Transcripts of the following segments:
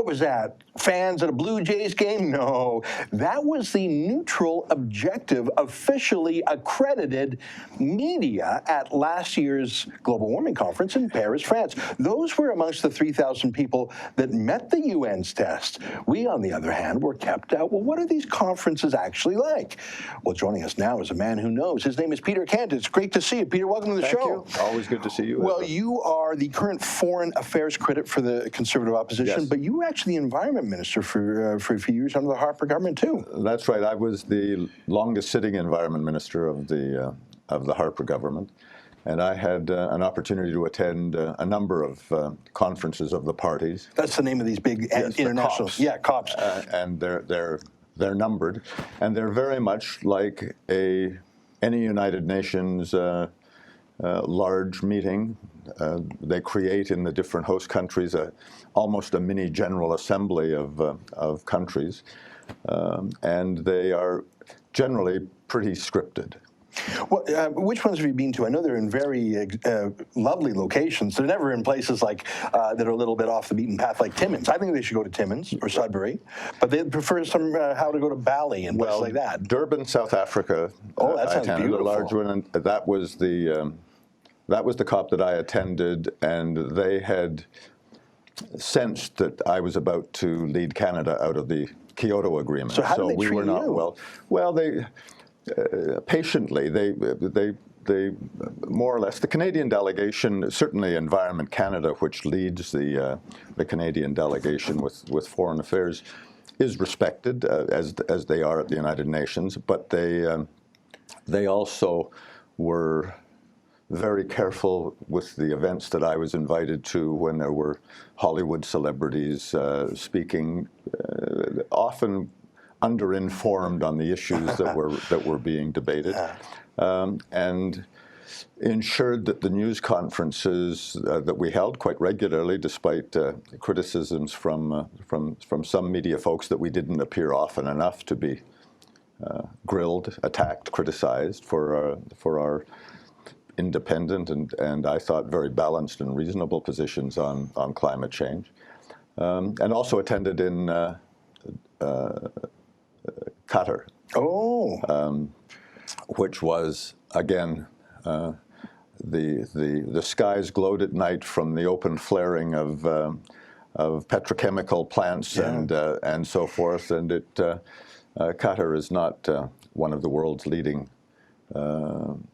What was that? Fans at a Blue Jays game? No. That was the neutral, objective, officially accredited media at last year's Global Warming Conference in Paris, France. Those were amongst the 3,000 people that met the UN's test. We, on the other hand, were kept out. Well, what are these conferences actually like? Well, joining us now is a man who knows. His name is Peter Kent. It's great to see you. Peter, welcome to the show. Thank you. Always good to see you. Well, you are the current foreign affairs critic for the Conservative opposition, yes. But you were actually the environment minister for a few years under the Harper government, too. That's right. I was the longest sitting environment minister of the Harper government. And I had an opportunity to attend a number of conferences of the parties. That's the name of these big international, COPs. And they're numbered, and they're very much like any United Nations large meeting. They create in the different host countries almost a mini General Assembly of countries, and they are generally pretty scripted. Well, which ones have you been to? I know they're in very lovely locations. They're never in places like that are a little bit off the beaten path, like Timmins. I think they should go to Timmins or Sudbury, but they prefer somehow to go to Bali and places like that. Durban, South Africa. Oh, that sounds beautiful. A large one, and that was the COP that I attended, and they had sensed that I was about to lead Canada out of the Kyoto Agreement. So how did they treat were not you? Well, they. Patiently, they more or less, the Canadian delegation, certainly Environment Canada, which leads the Canadian delegation with foreign affairs, is respected as they are at the United Nations. But they also were very careful with the events that I was invited to when there were Hollywood celebrities speaking, often under-informed on the issues that were being debated, and ensured that the news conferences that we held quite regularly, despite criticisms from some media folks that we didn't appear often enough to be grilled, attacked, criticized for our independent and I thought very balanced and reasonable positions on climate change, and also attended in Qatar, which was, again, the skies glowed at night from the open flaring of petrochemical plants and so forth. And Qatar is not one of the world's leading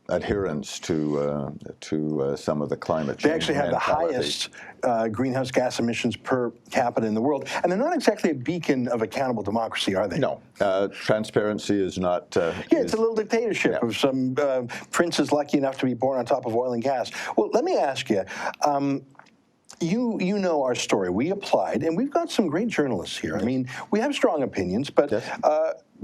adherents to some of the climate change. They actually have the highest greenhouse gas emissions per capita in the world, and they're not exactly a beacon of accountable democracy, are they? No, transparency is not. It's a little dictatorship of some princes lucky enough to be born on top of oil and gas. Well, let me ask you. You know our story. We applied, and we've got some great journalists here. I mean, we have strong opinions, but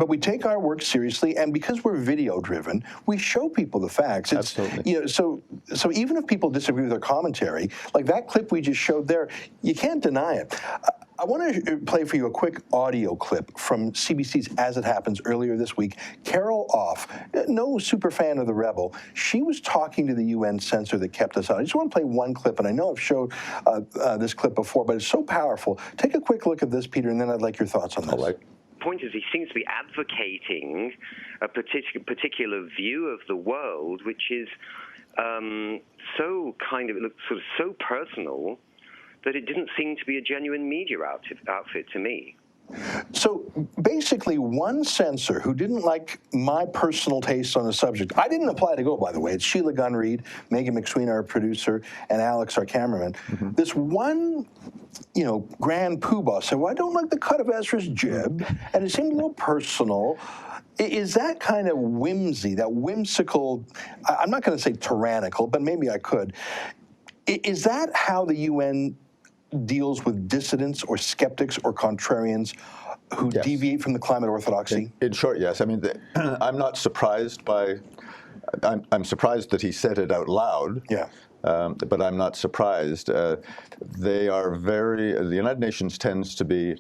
we take our work seriously, and because we're video-driven, we show people the facts. Absolutely. So even if people disagree with our commentary, like that clip we just showed there, you can't deny it. I want to play for you a quick audio clip from CBC's As It Happens earlier this week. Carol Off, no super fan of The Rebel, she was talking to the UN censor that kept us out. I just want to play one clip, and I know I've showed this clip before, but it's so powerful. Take a quick look at this, Peter, and then I'd like your thoughts on this. All right. Point is, he seems to be advocating a particular view of the world, which is so kind of, it looks sort of so personal that it didn't seem to be a genuine media outfit to me. So basically, one censor who didn't like my personal taste on the subject, I didn't apply to go, by the way. It's Sheila Gunn-Reid, Megan McSween, our producer, and Alex, our cameraman. Mm-hmm. This one, grand poobah said, well, I don't like the cut of Ezra's jib, and it seemed a little personal. Is that kind of whimsy, that whimsical, I'm not going to say tyrannical, but maybe I could. Is that how the UN deals with dissidents or skeptics or contrarians who deviate from the climate orthodoxy? In short, yes. I mean, I'm not surprised by. I'm surprised that he said it out loud. Yeah. but I'm not surprised. They are the United Nations tends to be,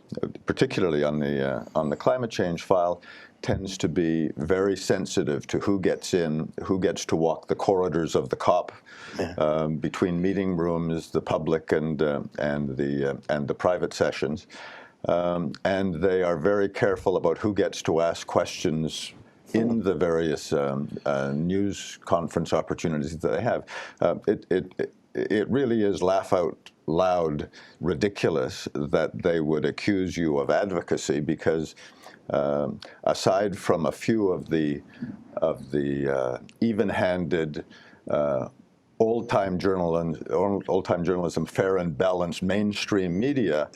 particularly on the climate change file, tends to be very sensitive to who gets in, who gets to walk the corridors of the COP, between meeting rooms, the public and the private sessions, and they are very careful about who gets to ask questions in the various news conference opportunities that they have. It really is laugh out loud ridiculous that they would accuse you of advocacy, because aside from a few of the even-handed old-time journalism, fair and balanced mainstream media,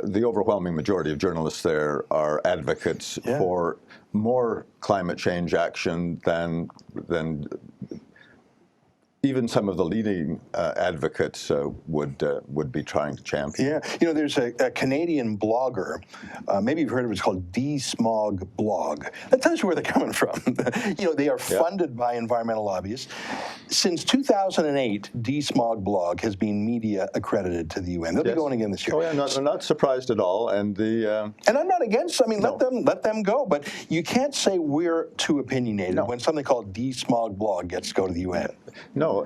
the overwhelming majority of journalists there are advocates for more climate change action than even some of the leading advocates would be trying to champion. Yeah, you know, there's a Canadian blogger, maybe you've heard of it, it's called DeSmog Blog. That tells you where they're coming from. You know, they are funded by environmental lobbyists. Since 2008, DeSmog Blog has been media accredited to the UN. They'll be going again this year. Oh yeah, I'm not surprised at all. And I'm not against. I mean, let them go. But you can't say we're too opinionated when something called DeSmog Blog gets to go to the UN. No,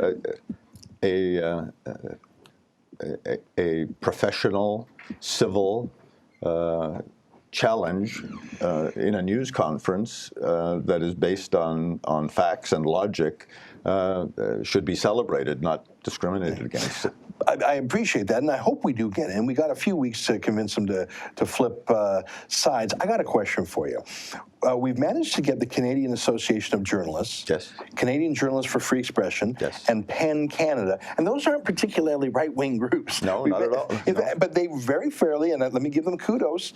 a professional, civil challenge in a news conference that is based on facts and logic should be celebrated, not discriminated against. I appreciate that, and I hope we do get it. And we got a few weeks to convince them to flip sides. I got a question for you. We've managed to get the Canadian Association of Journalists, Canadian Journalists for Free Expression, and PEN Canada, and those aren't particularly right-wing groups. No, not at all. But they very fairly, and let me give them kudos,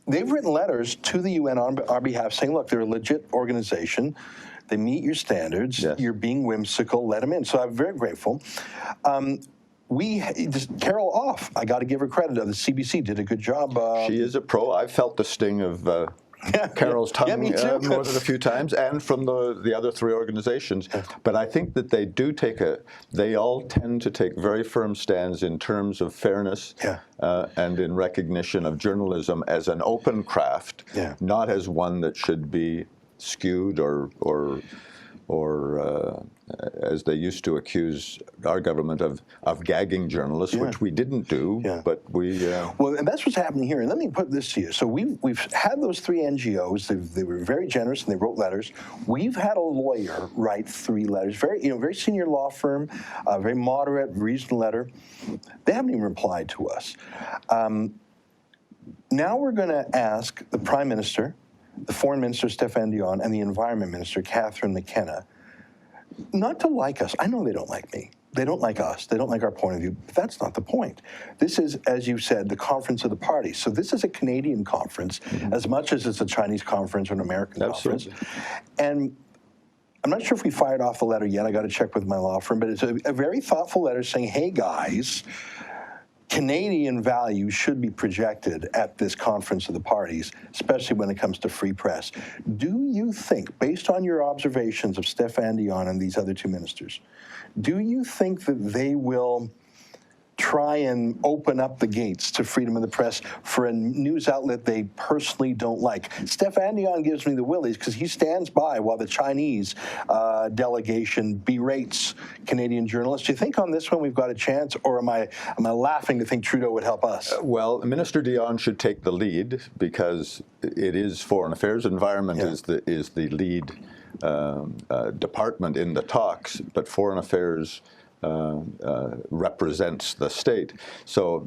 they've written letters to the UN on our behalf saying, look, they're a legit organization. They meet your standards. You're being whimsical. Let them in. So I'm very grateful. Carol Off, I got to give her credit. The CBC did a good job. She is a pro. I've felt the sting of Carol's tongue more than a few times, and from the other three organizations. But I think that they all tend to take very firm stands in terms of fairness and in recognition of journalism as an open craft, not as one that should be skewed or as they used to accuse our government of gagging journalists, which we didn't do, but we... Well, and that's what's happening here. And let me put this to you. So we've had those three NGOs. They were very generous, and they wrote letters. We've had a lawyer write 3 letters, very senior law firm, very moderate, reasoned letter. They haven't even replied to us. Now we're going to ask the Prime Minister, the Foreign Minister, Stéphane Dion, and the Environment Minister, Catherine McKenna, not to like us. I know they don't like me. They don't like us. They don't like our point of view. But that's not the point. This is, as you said, the conference of the parties. So this is a Canadian conference as much as it's a Chinese conference or an American conference. And I'm not sure if we fired off the letter yet. I got to check with my law firm. But it's a very thoughtful letter saying, hey, guys, Canadian values should be projected at this conference of the parties, especially when it comes to free press. Do you think, based on your observations of Stéphane Dion and these other 2 ministers, do you think that they will try and open up the gates to freedom of the press for a news outlet they personally don't like? Stéphane Dion gives me the willies because he stands by while the Chinese delegation berates Canadian journalists. Do you think on this one we've got a chance, or am I laughing to think Trudeau would help us? Well, Minister Dion should take the lead because it is Foreign Affairs. Environment is the lead department in the talks, but Foreign Affairs represents the state. So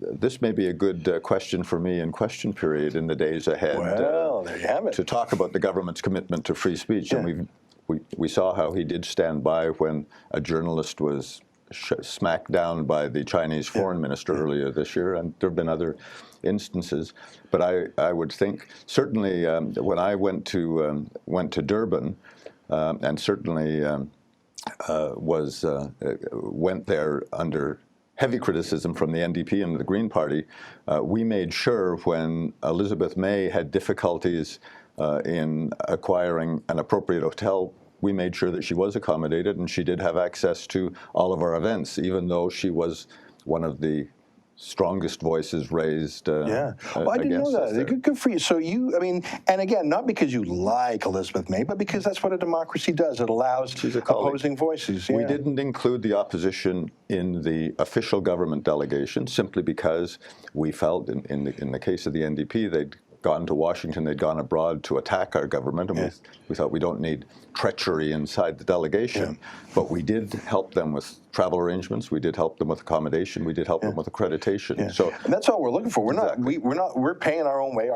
this may be a good question for me in question period in the days ahead. Well, there you have it. To talk about the government's commitment to free speech. And we saw how he did stand by when a journalist was smacked down by the Chinese foreign minister earlier this year, and there have been other instances. But I would think, certainly when I went to Durban, and certainly went there under heavy criticism from the NDP and the Green Party, we made sure when Elizabeth May had difficulties in acquiring an appropriate hotel we made sure that she was accommodated, and she did have access to all of our events, even though she was one of the strongest voices raised Yeah. Well, I didn't know against us that. there. Good for you. So you, I mean, and again, not because you like Elizabeth May, but because that's what a democracy does. It allows She's a colleague. opposing voices. We Yeah. didn't include the opposition in the official government delegation simply because we felt, in the case of the NDP, they'd gone to Washington, they'd gone abroad to attack our government, and we thought we don't need treachery inside the delegation. But we did help them with travel arrangements, we did help them with accommodation, we did help them with accreditation. So, and that's all we're looking for. We're Exactly. we're paying our own way.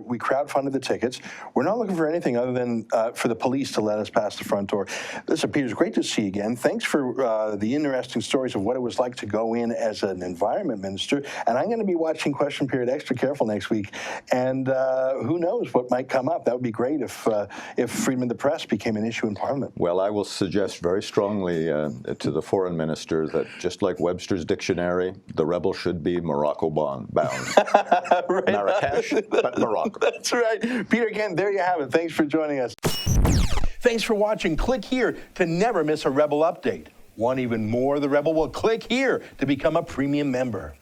We crowdfunded the tickets. We're not looking for anything other than for the police to let us pass the front door. Listen, Peter, it's great to see you again. Thanks for the interesting stories of what it was like to go in as an environment minister. And I'm going to be watching Question Period extra careful next week. And who knows what might come up. That would be great if freedom of the press became an issue in Parliament. well, I will suggest very strongly to the foreign minister that just like Webster's dictionary, the rebel should be Morocco bound. Right. Marrakesh, but Morocco. That's right. Peter, again, there you have it. Thanks for joining us. Thanks for watching. Click here to never miss a Rebel update. Want even more of The Rebel? Well, click here to become a premium member.